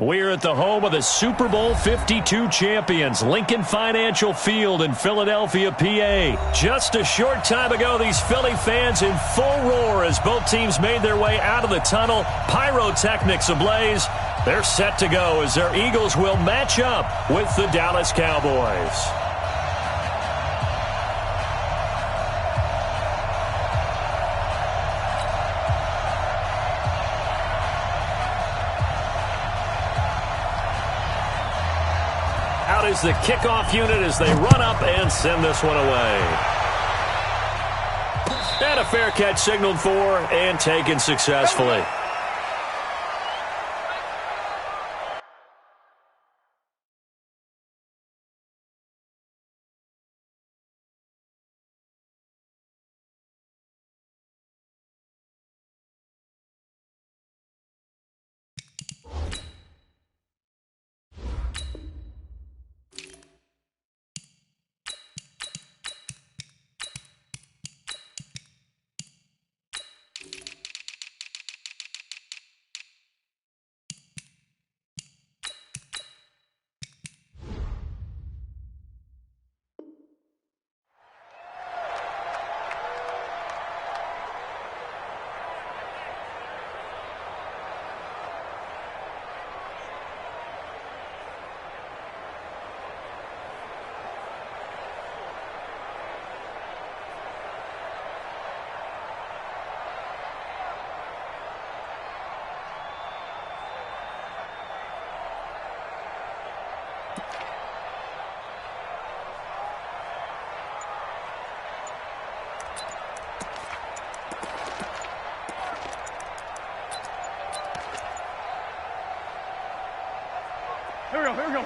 We're at the home of the Super Bowl 52 champions, Lincoln Financial Field in Philadelphia, PA. Just a short time ago, these Philly fans in full roar as both teams made their way out of the tunnel. Pyrotechnics ablaze. They're set to go as their Eagles will match up with the Dallas Cowboys. Out is the kickoff unit as they run up and send this one away. And a fair catch signaled for and taken successfully. Here we go.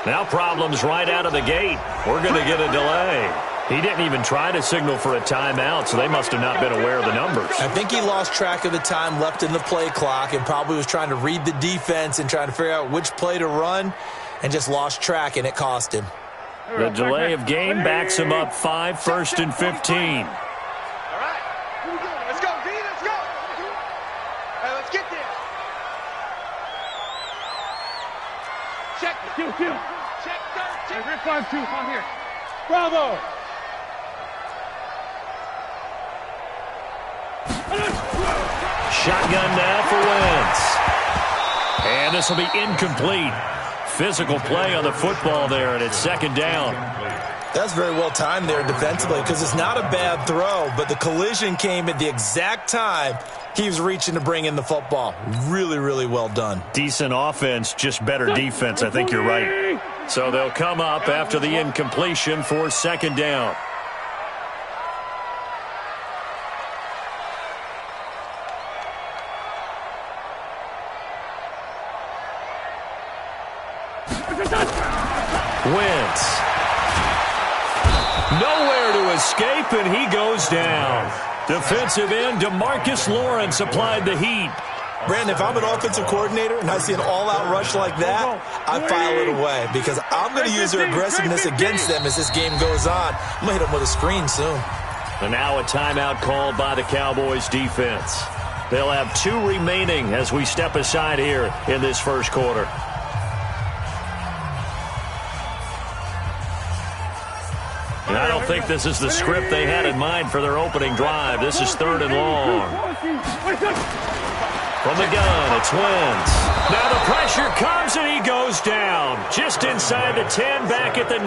Now problems right out of the gate. We're going to get a delay. He didn't even try to signal for a timeout, so they must have not been aware of the numbers. I think he lost track of the time left in the play clock and probably was trying to read the defense and trying to figure out which play to run and just lost track, and it cost him. The delay of game backs him up 5, 1st and 15. All right. Let's go, D. Let's go. All right, let's get there. Check. Check 13. Rip 5-2. I'm here. Bravo. Shotgun now for Wentz. And this will be incomplete. Physical play on the football there, and it's second down. That's very well timed there defensively because it's not a bad throw, but the collision came at the exact time he was reaching to bring in the football. Really, really well done. Decent offense, just better defense. I think you're right. So they'll come up after the incompletion for second down. Wentz. Nowhere to escape, and he goes down. Defensive end DeMarcus Lawrence applied the heat. Brandon, if I'm an offensive coordinator and I see an all-out rush like that, I file it away because I'm going to use their aggressiveness against them as this game goes on. I'm going to hit them with a screen soon. And now a timeout called by the Cowboys defense. They'll have 2 remaining as we step aside here in this first quarter. And I don't think this is the script they had in mind for their opening drive. This is 3rd and long. From the gun, it's Wentz. Now the pressure comes and he goes down. Just inside the 10, back at the 9.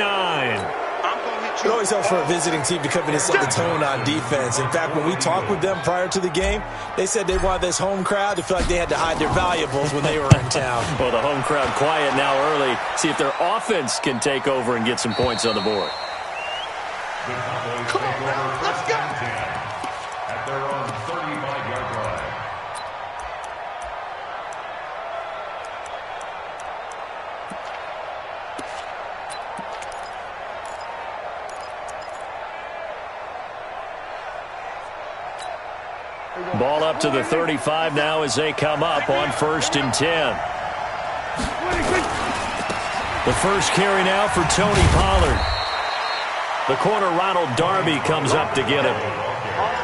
It always helps for a visiting team to come in and set the tone on defense. In fact, when we talked with them prior to the game, they said they wanted this home crowd to feel like they had to hide their valuables when they were in town. Well, the home crowd quiet now early. See if their offense can take over and get some points on the board. Come on, man. Let's go. At their own 35-yard line. Ball up to the 35 now as they come up on 1st and 10. The first carry now for Tony Pollard. The corner, Ronald Darby, comes up to get him.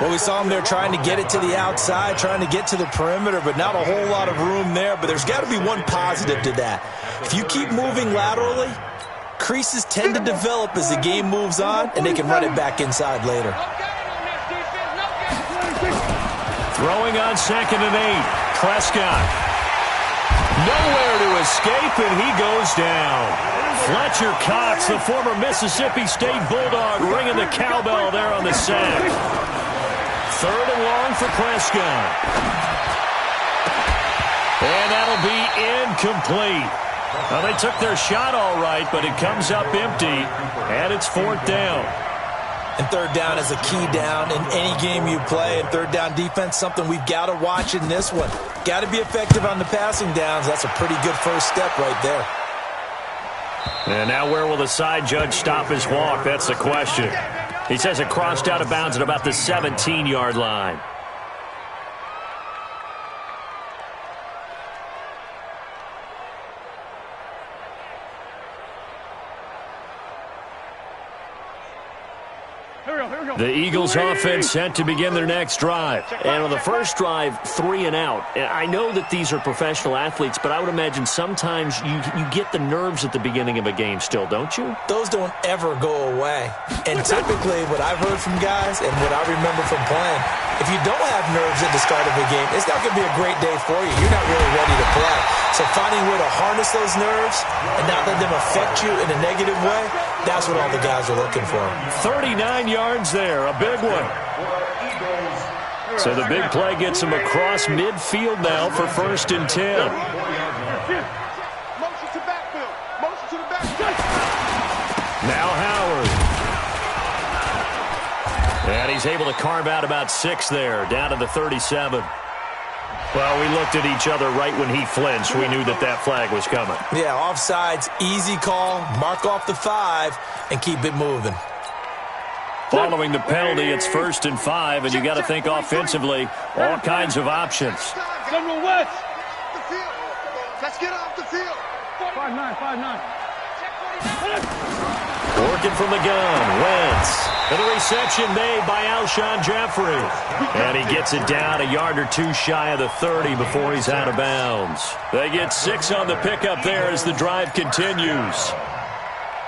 Well, we saw him there trying to get it to the outside, trying to get to the perimeter, but not a whole lot of room there. But there's got to be one positive to that. If you keep moving laterally, creases tend to develop as the game moves on, and they can run it back inside later. Throwing on 2nd and 8. Prescott. Nowhere to escape, and he goes down. Fletcher Cox, the former Mississippi State Bulldog, ringing the cowbell there on the sack. 3rd and long for Prescott. And that'll be incomplete. Well, they took their shot all right, but it comes up empty, and it's 4th down. And 3rd down is a key down in any game you play. And 3rd down defense, something we've got to watch in this one. Got to be effective on the passing downs. That's a pretty good first step right there. And now where will the side judge stop his walk? That's the question. He says it crossed out of bounds at about the 17-yard line. The Eagles offense set to begin their next drive. And on the first drive, 3 and out. I know that these are professional athletes, but I would imagine sometimes you get the nerves at the beginning of a game still, don't you? Those don't ever go away. And typically what I've heard from guys and what I remember from playing, if you don't have nerves at the start of a game, it's not going to be a great day for you. You're not really ready to play. So finding a way to harness those nerves and not let them affect you in a negative way, that's what all the guys are looking for. 39 yards there, a big one. So the big play gets him across midfield now for 1st and 10. Motion to backfield. Motion to the backfield. Now Howard. And he's able to carve out about 6 there, down to the 37. Well, we looked at each other right when he flinched. We knew that that flag was coming. Yeah, offsides, easy call, mark off the 5, and keep it moving. Following the penalty, it's 1st and 5, and you got to think offensively, all kinds of options. General West. The field. Let's get off the field. 5-9, 5-9. Working from the gun, Wentz. And the reception made by Alshon Jeffrey. And he gets it down a yard or 2 shy of the 30 before he's out of bounds. They get 6 on the pickup there as the drive continues.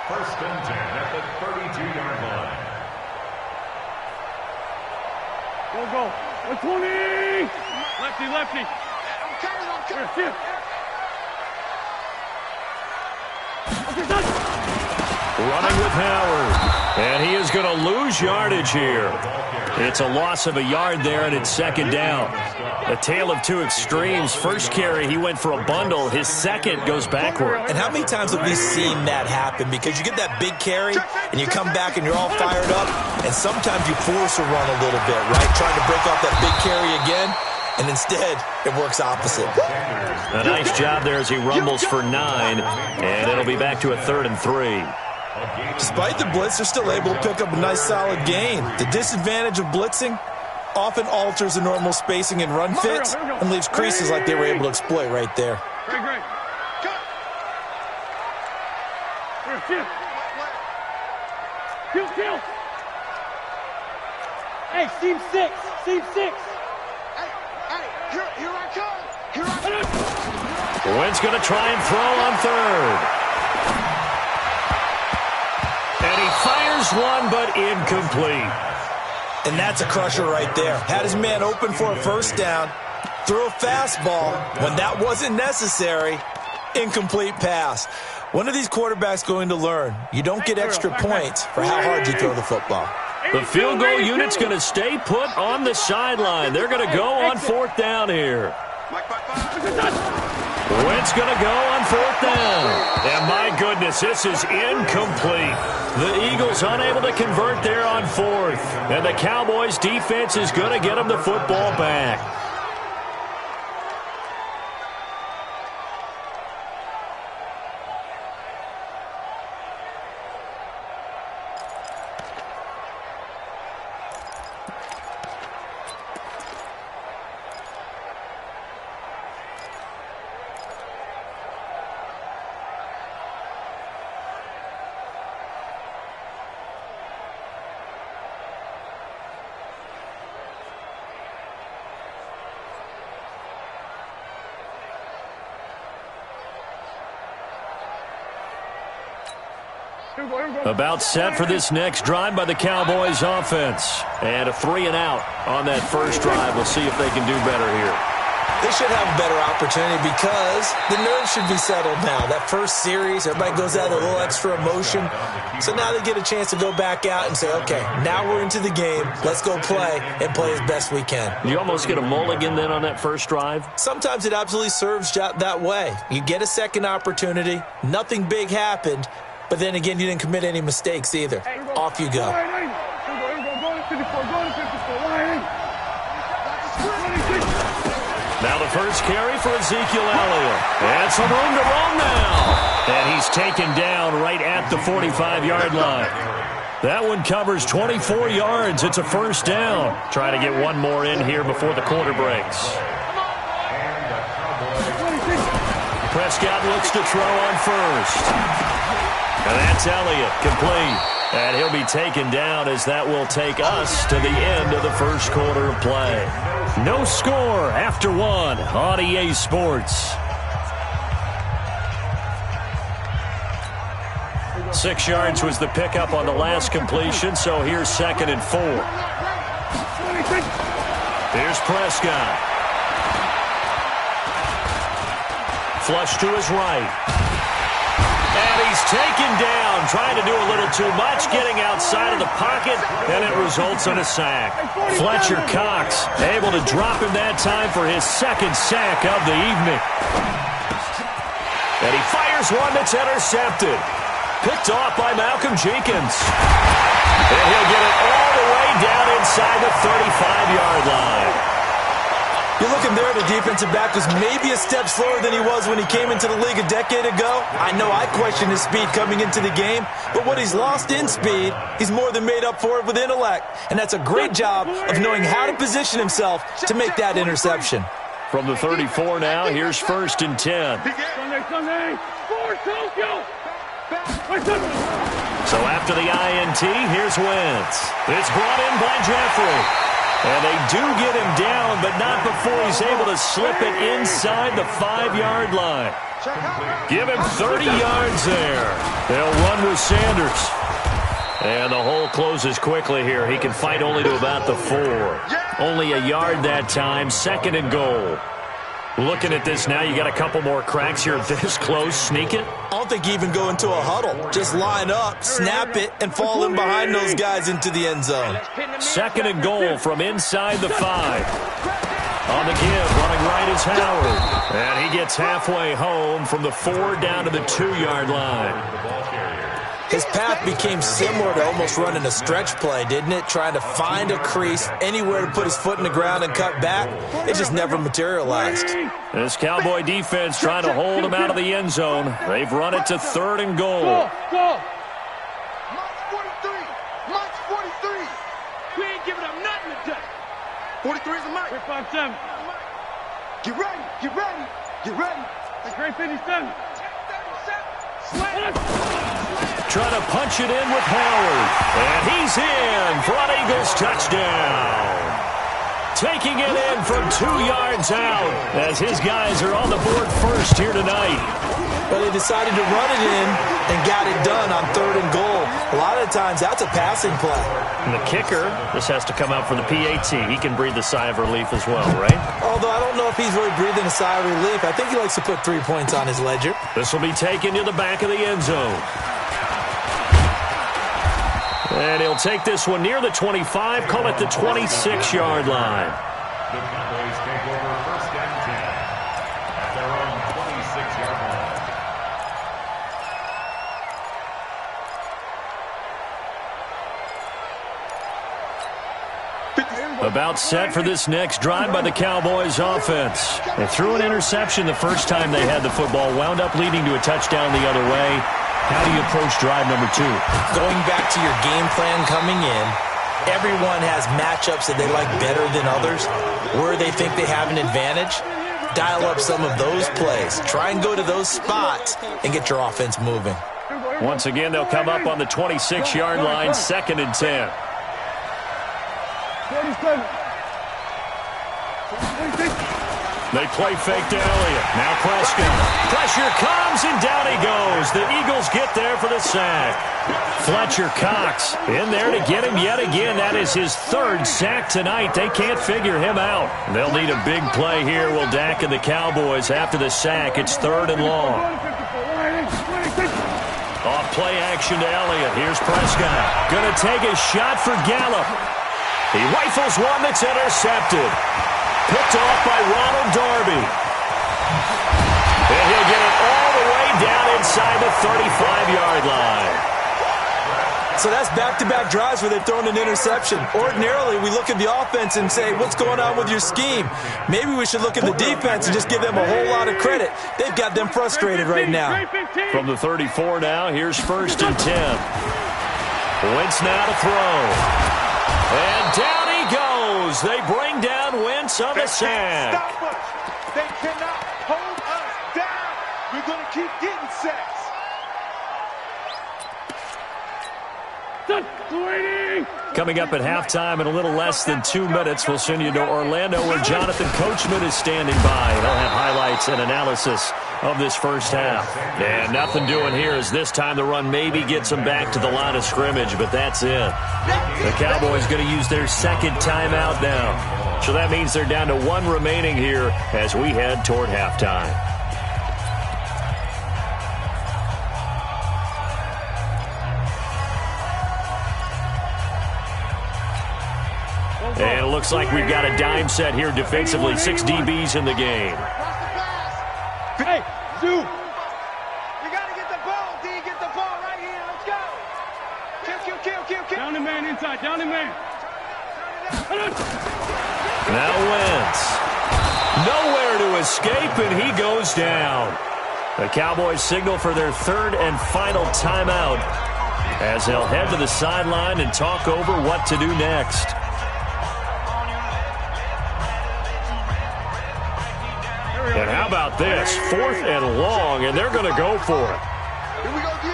1st and 10 at the 32-yard line. Go. 120. Lefty. I'm coming. Here. Running with Howard. And he is going to lose yardage here. It's a loss of a yard there, and it's 2nd down. A tale of 2 extremes. First carry, he went for a bundle. His second goes backward. And how many times have we seen that happen? Because you get that big carry, and you come back and you're all fired up, and sometimes you force a run a little bit, right? Trying to break off that big carry again, and instead, it works opposite. A nice job there as he rumbles for 9, and it'll be back to a 3rd and 3. Despite the blitz, they're still able to pick up a nice solid gain. The disadvantage of blitzing often alters the normal spacing and run fits and leaves creases like they were able to exploit right there. Great. Kill. Hey, seam 6. Hey, here I come. Wentz going to try and throw on 3rd. And he fires one, but incomplete. And that's a crusher right there. Had his man open for a 1st down, threw a fastball when that wasn't necessary, incomplete pass. When are these quarterbacks going to learn? You don't get extra points for how hard you throw the football. The field goal unit's going to stay put on the sideline. They're going to go on 4th down here. Wentz going to go on 4th down. And my goodness, this is incomplete. The Eagles unable to convert there on 4th. And the Cowboys defense is going to get them the football back. About set for this next drive by the Cowboys offense. And a 3-and-out on that first drive. We'll see if they can do better here. They should have a better opportunity because the nerves should be settled now. That first series, everybody goes out with a little extra emotion. So now they get a chance to go back out and say, okay, now we're into the game. Let's go play and play as best we can. You almost get a mulligan then on that first drive? Sometimes it absolutely serves that way. You get a second opportunity. Nothing big happened. But then again, you didn't commit any mistakes either. Off you go. Now the first carry for Ezekiel Elliott. And some room to roam now. And he's taken down right at the 45-yard line. That one covers 24 yards. It's a first down. Trying to get one more in here before the quarter breaks. Prescott looks to throw on first. And that's Elliott, complete. And he'll be taken down as that will take us to the end of the first quarter of play. No score after one on EA Sports. 6 yards was the pickup on the last completion, so here's 2nd and 4. Here's Prescott. Flush to his right. And he's taken down, trying to do a little too much, getting outside of the pocket, and it results in a sack. Fletcher Cox able to drop him that time for his second sack of the evening. And he fires one that's intercepted. Picked off by Malcolm Jenkins. And he'll get it all the way down inside the 35-yard line. You're looking there, the defensive back was maybe a step slower than he was when he came into the league a decade ago. I know I questioned his speed coming into the game, but what he's lost in speed, he's more than made up for it with intellect. And that's a great job of knowing how to position himself to make that interception. From the 34 now, here's 1st and 10. So after the INT, here's Wentz. It's brought in by Jeffrey. And they do get him down, but not before he's able to slip it inside the 5-yard line. Give him 30 yards there. They'll run with Sanders. And the hole closes quickly here. He can fight only to about the 4. Only a yard that time, 2nd and goal. Looking at this now, you got a couple more cracks here this close. Sneak it? I don't think you even go into a huddle. Just line up, snap it, and fall in behind those guys into the end zone. 2nd and goal from inside the 5. On the give, running right is Howard. And he gets halfway home from the 4 down to the 2-yard line. His path became similar to almost running a stretch play, didn't it? Trying to find a crease, anywhere to put his foot in the ground and cut back. It just never materialized. This Cowboy defense trying to hold him out of the end zone. They've run it to 3rd and goal. Go. Mike's 43. Mike's 43. We ain't giving up nothing today. 43 is a Mike. 5-7. Get ready. Get ready. Get ready. Great 57. Trying to punch it in with Howard. And he's in for an Eagles touchdown. Taking it in from 2 yards out as his guys are on the board first here tonight. But they decided to run it in and got it done on 3rd and goal. A lot of times that's a passing play. And the kicker, this has to come out for the PAT. He can breathe a sigh of relief as well, right? Although I don't know if he's really breathing a sigh of relief. I think he likes to put 3 points on his ledger. This will be taken to the back of the end zone. And he'll take this one near the 25, call it the 26-yard line. The Cowboys take over 1st and 10 at their own 26-yard line. About set for this next drive by the Cowboys offense. They threw an interception the first time they had the football, wound up leading to a touchdown the other way. How do you approach drive number 2? Going back to your game plan coming in, everyone has matchups that they like better than others. Where they think they have an advantage, dial up some of those plays. Try and go to those spots and get your offense moving. Once again, they'll come up on the 26-yard line, 2nd and 10. 47. They play fake to Elliott. Now Prescott. Pressure comes, and down he goes. The Eagles get there for the sack. Fletcher Cox in there to get him yet again. That is his third sack tonight. They can't figure him out. They'll need a big play here. Will Dak and the Cowboys after the sack. It's 3rd and long. Off play action to Elliott. Here's Prescott. Going to take a shot for Gallup. He rifles one that's intercepted. Picked off by Ronald Darby. And he'll get it all the way down inside the 35-yard line. So that's back-to-back drives where they've thrown an interception. Ordinarily, we look at the offense and say, what's going on with your scheme? Maybe we should look at the defense and just give them a whole lot of credit. They've got them frustrated right now. From the 34 now, here's 1st and 10. Wentz now to throw. And down he goes. They bring down Wentz on the sack. Stop us. They cannot hold us down. We're going to keep getting sacks. Coming up at halftime in a little less than 2 minutes, we'll send you to Orlando where Jonathan Coachman is standing by. He'll have highlights and analysis of this first half. And nothing doing here as this time the run maybe gets them back to the line of scrimmage, but that's it. The Cowboys going to use their second timeout now. So that means they're down to 1 remaining here as we head toward halftime. And it looks like we've got a dime set here defensively. 6 DBs in the game. Hey, Zoo. We got to get the ball, D. Get the ball right here. Let's go. Kill. Down the man inside. Down the man. Now Wentz. Nowhere to escape, and he goes down. The Cowboys signal for their 3rd and final timeout as they'll head to the sideline and talk over what to do next. And how about this? 4th and long, and they're going to go for it. Here we go, D.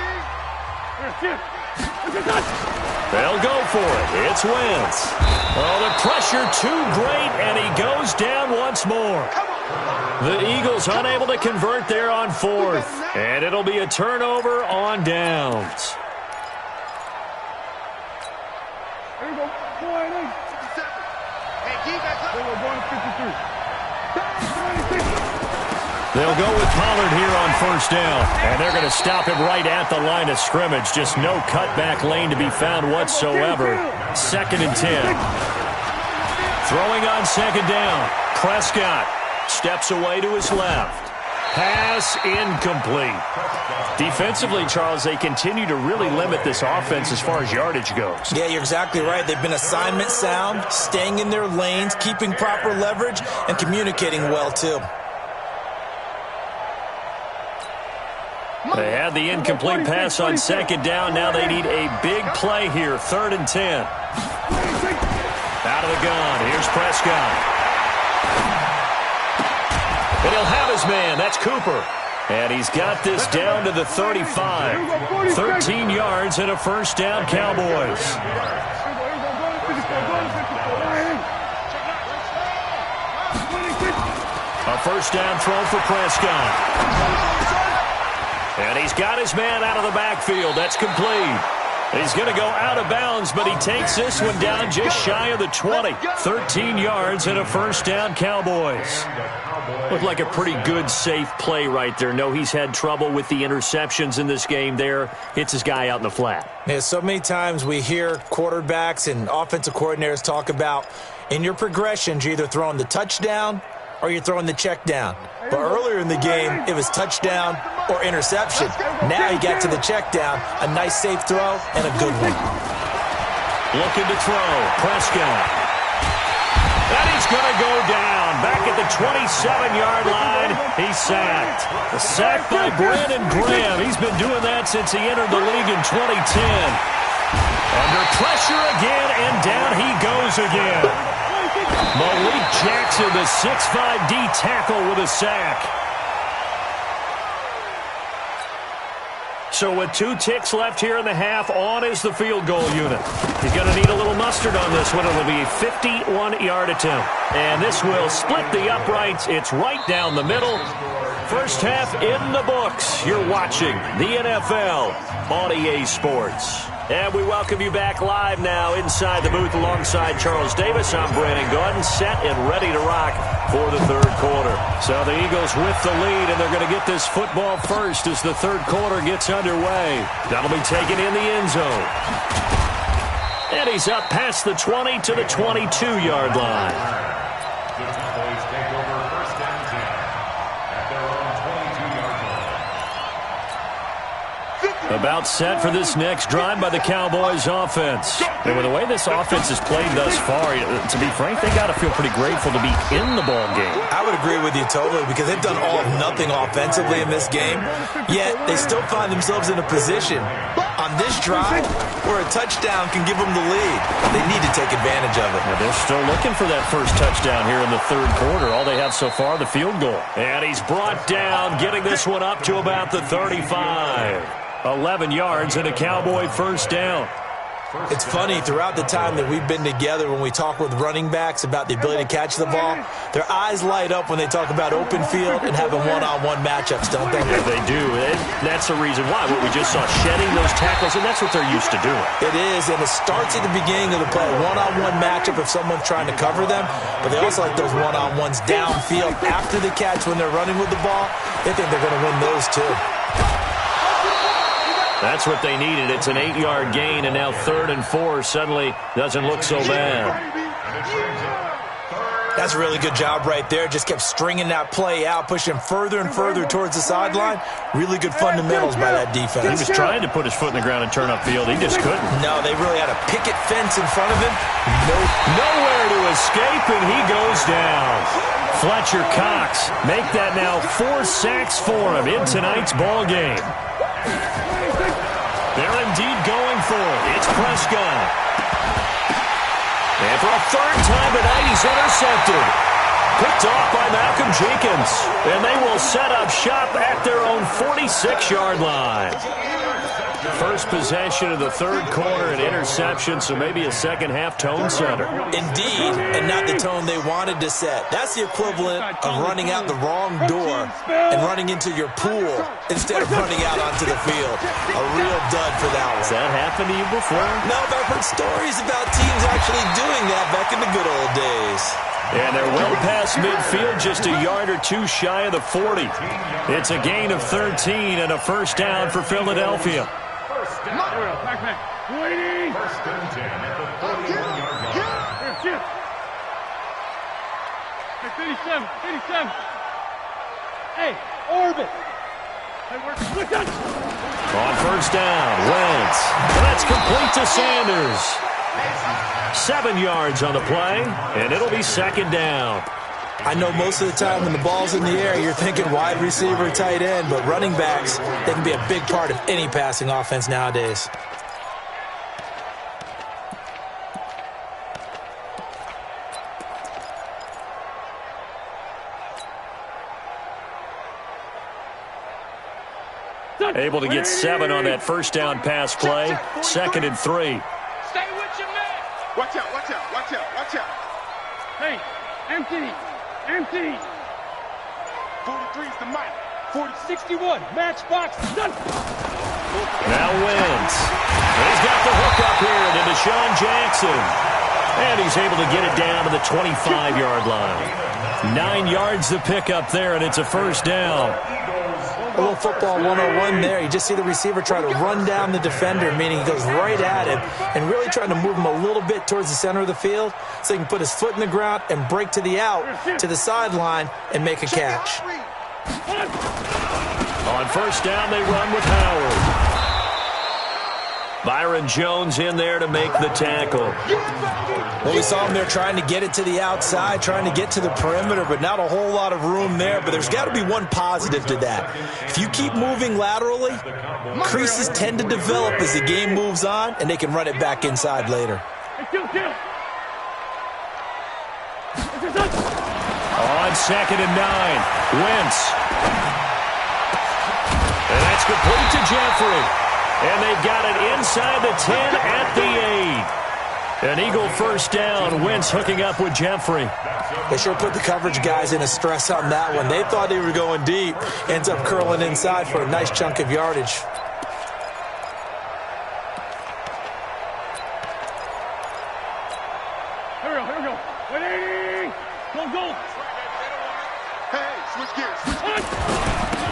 They'll go for it. It's Wentz. Oh, the pressure too great, and he goes down once more. The Eagles unable to convert there on 4th, and it'll be a turnover on downs. There you go. Hey, D, back up. There you go. Going to 53. They'll go with Pollard here on 1st down, and they're going to stop him right at the line of scrimmage. Just no cutback lane to be found whatsoever. 2nd and 10. Throwing on 2nd down. Prescott steps away to his left. Pass incomplete. Defensively, Charles, they continue to really limit this offense as far as yardage goes. Yeah, you're exactly right. They've been assignment sound, staying in their lanes, keeping proper leverage, and communicating well, too. They had the incomplete pass on 2nd down. Now they need a big play here. 3rd and 10. Out of the gun. Here's Prescott. And he'll have his man. That's Cooper. And he's got this down to the 35. 13 yards and a 1st down, Cowboys. A 1st down throw for Prescott. And he's got his man out of the backfield. That's complete. He's going to go out of bounds, but he takes this one down just shy of the 20. 13 yards and a 1st down, Cowboys. Looked like a pretty good, safe play right there. No, he's had trouble with the interceptions in this game there. Hits his guy out in the flat. Yeah, so many times we hear quarterbacks and offensive coordinators talk about in your progressions, you're either throwing the touchdown or you're throwing the check down. But earlier in the game, it was touchdown or interception. Now he got to the check down, a nice safe throw, and a good one. Looking to throw, Prescott. And he's going to go down. Back at the 27-yard line, he's sacked. A sack by Brandon Graham. He's been doing that since he entered the league in 2010. Under pressure again, and down he goes again. Malik Jackson, the 6'5" D tackle with a sack. So with 2 ticks left here in the half, on is the field goal unit. He's going to need a little mustard on this one. It'll be a 51-yard attempt. And this will split the uprights. It's right down the middle. First half in the books. You're watching the NFL on EA Sports. And we welcome you back live now inside the booth alongside Charles Davis. I'm Brandon Gordon, set and ready to rock for the third quarter. So the Eagles with the lead, and they're going to get this football first as the third quarter gets underway. That'll be taken in the end zone. And he's up past the 20 to the 22-yard line. The Cowboys take over first and 10 at their own 22-yard line. About set for this next drive by the Cowboys offense. And with the way this offense has played thus far, to be frank, they got to feel pretty grateful to be in the ball game. I would agree with you totally because they've done all of nothing offensively in this game, yet they still find themselves in a position on this drive where a touchdown can give them the lead. They need to take advantage of it. Well, they're still looking for that first touchdown here in the third quarter. All they have so far, the field goal. And he's brought down, getting this one up to about the 35. 11 yards and a Cowboy first down. It's funny, throughout the time that we've been together, when we talk with running backs about the ability to catch the ball, their eyes light up when they talk about open field and having one-on-one matchups, don't they? Yeah, they do. That's the reason why. What we just saw, shedding those tackles, and that's what they're used to doing. It is, and it starts at the beginning of the play. One-on-one matchup if someone's trying to cover them, but they also like those one-on-ones downfield after the catch when they're running with the ball. They think they're going to win those too. That's what they needed. It's an 8-yard gain, and now 3rd and 4 suddenly doesn't look so bad. That's a really good job right there. Just kept stringing that play out, pushing further and further towards the sideline. Really good fundamentals by that defense. He was trying to put his foot in the ground and turn upfield. He just couldn't. No, they really had a picket fence in front of him. Nowhere to escape, and he goes down. Fletcher Cox make that now 4 sacks for him in tonight's ball game. They're indeed going for it. It's Prescott. And for a third time tonight, he's intercepted. Picked off by Malcolm Jenkins. And they will set up shop at their own 46-yard line. First possession of the third quarter, an interception, so maybe a second-half tone setter. Indeed, and not the tone they wanted to set. That's the equivalent of running out the wrong door and running into your pool instead of running out onto the field. A real dud for that one. Has that happened to you before? No, but I've heard stories about teams actually doing that back in the good old days. And they're well past midfield, just a yard or two shy of the 40. It's a gain of 13 and a first down for Philadelphia. First and 10 at the 41-yard line. Hey, 57. Hey, orbit. On first down, Wentz. That's complete to Sanders. 7 yards on the play, and it'll be second down. I know most of the time when the ball's in the air, you're thinking wide receiver, tight end, but running backs, they can be a big part of any passing offense nowadays. Able to get 7 on that first down pass play. 2nd and 3. Stay with your man. Watch out. Hey, empty. 43's the mic. 61, matchbox, done. Now Wentz. He's got the hook up here to Deshaun Jackson. And he's able to get it down to the 25-yard line. 9 yards to pick up there, and it's a first down. A little football 101 there. You just see the receiver try to run down the defender, meaning he goes right at him and really trying to move him a little bit towards the center of the field so he can put his foot in the ground and break to the out, to the sideline, and make a catch. On first down, they run with Howard. Byron Jones in there to make the tackle. Well, we saw him there trying to get it to the outside, trying to get to the perimeter, but not a whole lot of room there. But there's got to be one positive to that. If you keep moving laterally, creases tend to develop as the game moves on, and they can run it back inside later. On 2nd and 9, Wentz. And that's complete to Jeffrey. And they got it inside the 10 at the 8. An Eagle first down. Wentz hooking up with Jeffrey. They sure put the coverage guys in a stress on that one. They thought they were going deep. Ends up curling inside for a nice chunk of yardage. Here we go. 180. Go. Hey, switch gears.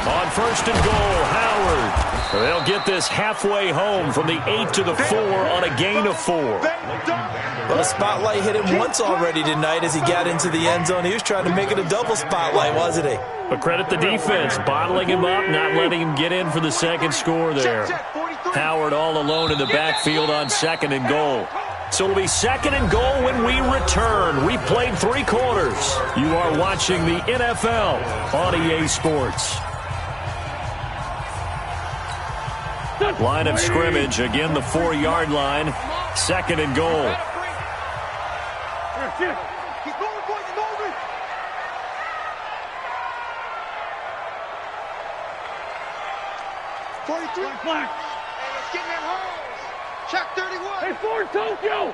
On first and goal, Howard. They'll get this halfway home from the 8 to the 4 on a gain of 4. Well, the spotlight hit him once already tonight as he got into the end zone. He was trying to make it a double spotlight, wasn't he? But credit the defense, bottling him up, not letting him get in for the second score there. Howard all alone in the backfield on second and goal. So it'll be second and goal when we return. We played 3 quarters. You are watching the NFL on EA Sports. Line of scrimmage, again the 4-yard line. Second and goal. Keep going, boys, keep moving. Flag. Hey, let's get in them holes. Check 31. Hey, Ford, Tokyo.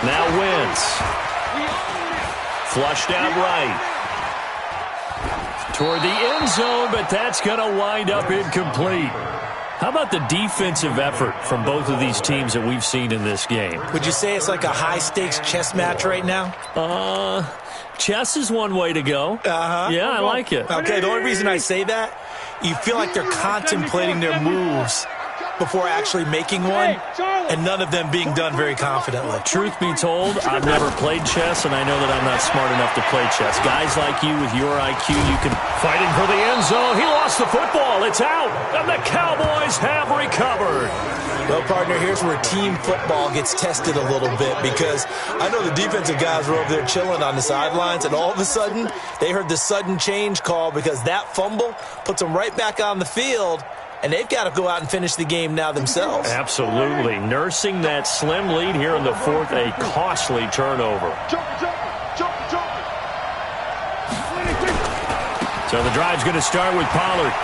Now Wentz. Flushed out right. Toward the end zone, but that's going to wind up incomplete. How about the defensive effort from both of these teams that we've seen in this game? Would you say it's like a high-stakes chess match right now? Chess is one way to go. Yeah, I like it. Okay, the only reason I say that, you feel like they're contemplating their moves before actually making one, and none of them being done very confidently. Truth be told, I've never played chess, and I know that I'm not smart enough to play chess. Guys like you with your IQ, you can fight him for the end zone. He lost the football. It's out, and the Cowboys have recovered. Well, partner, here's where team football gets tested a little bit, because I know the defensive guys were over there chilling on the sidelines, and all of a sudden, they heard the sudden change call because that fumble puts them right back on the field, and they've got to go out and finish the game now themselves. Absolutely. Nursing that slim lead here in the 4th, a costly turnover. So the drive's going to start with Pollard.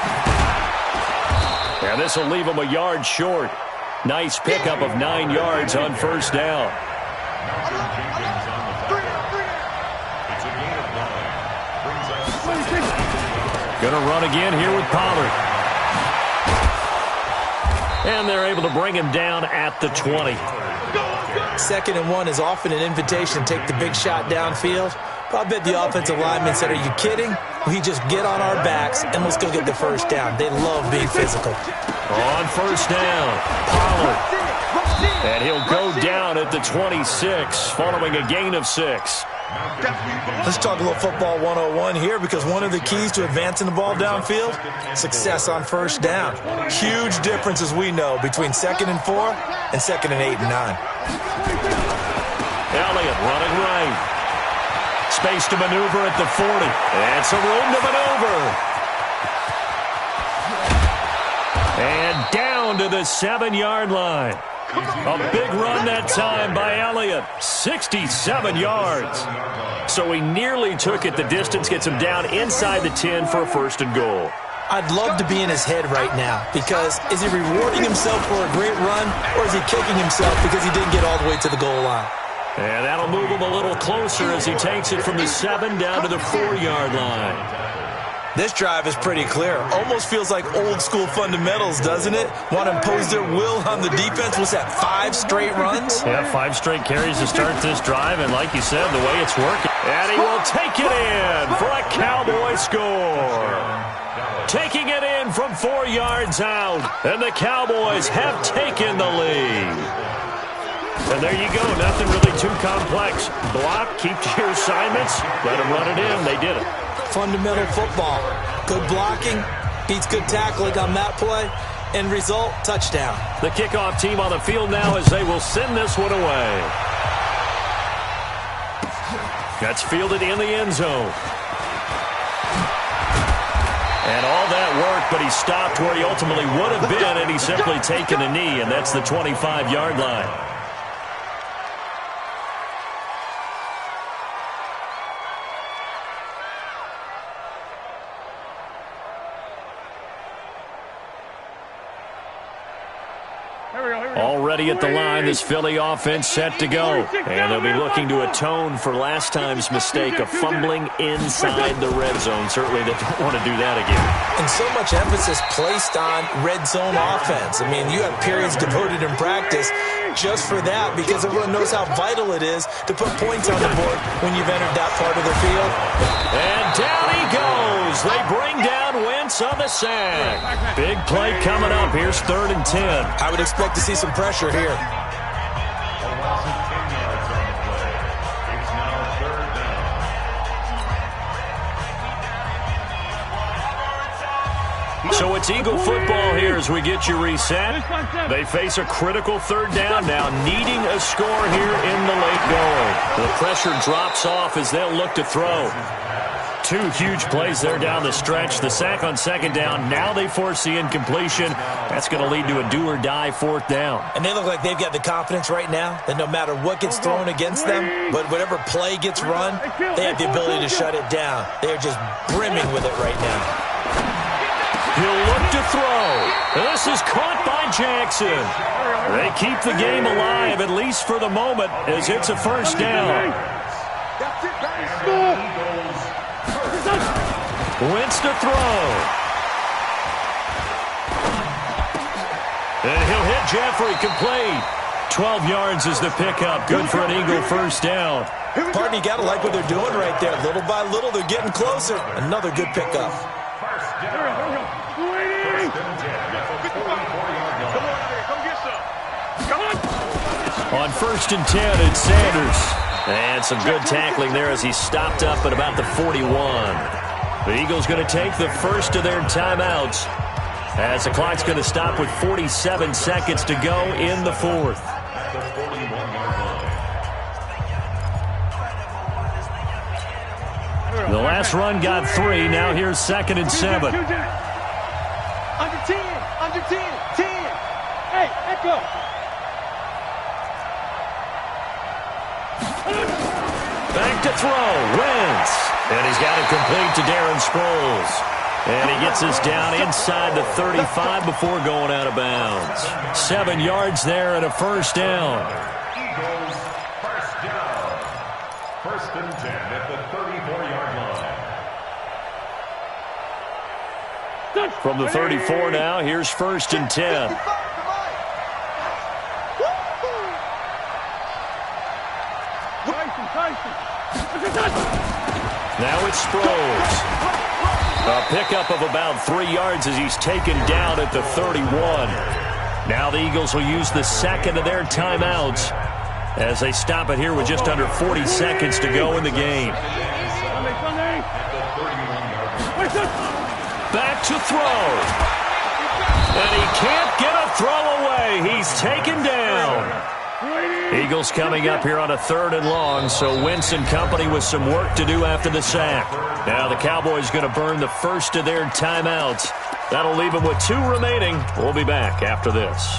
And this will leave him a yard short. Nice pickup of 9 yards on first down. Going to run again here with Pollard. And they're able to bring him down at the 20. 2nd and 1 is often an invitation to take the big shot downfield. But I bet the offensive lineman said, are you kidding? We just get on our backs and let's go get the first down. They love being physical. On first down, Pollard. And he'll go down at the 26, following a gain of 6. Let's talk a little football 101 here, because one of the keys to advancing the ball downfield, success on first down. Huge difference, as we know, between 2nd and 4 and 2nd and 8 and 9. Elliott running right. Space to maneuver at the 40. And some room to maneuver. And down to the 7-yard line. A big run that time by Elliott. 67 yards. So he nearly took it the distance, gets him down inside the 10 for a first and goal. I'd love to be in his head right now, because is he rewarding himself for a great run, or is he kicking himself because he didn't get all the way to the goal line? And that'll move him a little closer as he takes it from the 7 down to the 4-yard line. This drive is pretty clear. Almost feels like old-school fundamentals, doesn't it? Want to impose their will on the defense. What's that, 5 straight runs? Yeah, 5 straight carries to start this drive, and like you said, the way it's working. And he will take it in for a Cowboy score. Taking it in from 4 yards out, and the Cowboys have taken the lead. And there you go, nothing really too complex. Block, keep to your assignments, let them run it in. They did it. Fundamental football. Good blocking beats good tackling on that play. End result, touchdown. The kickoff team on the field now as they will send this one away. That's fielded in the end zone. And all that work, but he stopped where he ultimately would have been, and he's simply taken a knee, and that's the 25-yard line. Already at the line, this Philly offense set to go. And they'll be looking to atone for last time's mistake of fumbling inside the red zone. Certainly they don't want to do that again. And so much emphasis placed on red zone offense. I mean, you have periods devoted in practice just for that because everyone knows how vital it is to put points on the board when you've entered that part of the field. And down he goes. They bring down Wentz on the sack. Big play coming up. Here's 3rd and 10. I would expect to see some pressure here. So it's Eagle football here as we get you reset. They face a critical 3rd down now, needing a score here in the late going. The pressure drops off as they'll look to throw. 2 huge plays there down the stretch. The sack on 2nd down. Now they force the incompletion. That's going to lead to a do-or-die 4th down. And they look like they've got the confidence right now that no matter what gets thrown against them, but whatever play gets run, they have the ability to shut it down. They are just brimming with it right now. He'll look to throw. This is caught by Jackson. They keep the game alive, at least for the moment, as it's a 1st down. Wentz to throw. And he'll hit Jeffrey, complete. 12 yards is the pickup. Good for an Eagle 1st down. Pardon, you got to like what they're doing right there. Little by little, they're getting closer. Another good pickup. On 1st and 10, it's Sanders. And some good tackling there as he stopped up at about the 41. The Eagles going to take the first of their timeouts as the clock's going to stop with 47 seconds to go in the 4th. The last run got 3. Now here's 2nd and 7. Under 10, under 10, 10. Hey, echo. Back to throw, Wentz. And he's got it complete to Darren Sproles. And he gets us down inside the 35 before going out of bounds. 7 yards there and a 1st down. Eagles, 1st down. 1st and 10 at the 34-yard line. From the 34 now, here's 1st and 10. Now it's Sproles. A pickup of about 3 yards as he's taken down at the 31. Now the Eagles will use the 2nd of their timeouts as they stop it here with just under 40 seconds to go in the game. Back to throw. And he can't get a throw away. He's taken down. Eagles coming up here on a 3rd and long, so Wentz and company with some work to do after the sack. Now the Cowboys going to burn the first of their timeouts. That'll leave them with 2 remaining. We'll be back after this.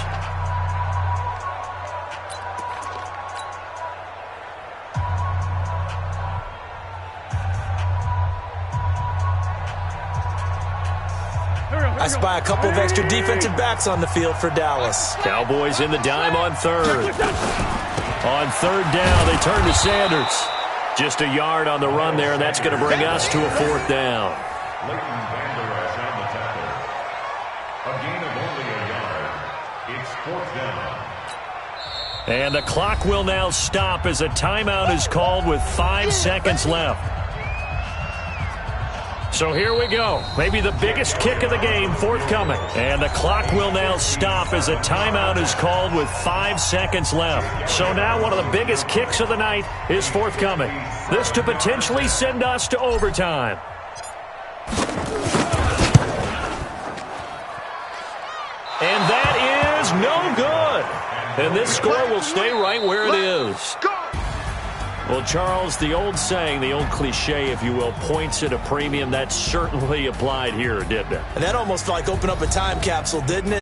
I spy a couple of extra defensive backs on the field for Dallas. Cowboys in the dime on 3rd. On 3rd down, they turn to Sanders. Just a yard on the run there, and that's going to bring us to a 4th down. Leighton Vander Esch on the tackle. A gain of only a yard. It's 4th down. And the clock will now stop as a timeout is called with 5 seconds left. So here we go. Maybe the biggest kick of the game forthcoming. And the clock will now stop as a timeout is called with 5 seconds left. So now one of the biggest kicks of the night is forthcoming. This to potentially send us to overtime. And that is no good. And this score will stay right where it is. Well, Charles, the old saying, the old cliche, if you will, points at a premium, that certainly applied here, didn't it? And that almost like opened up a time capsule, didn't it?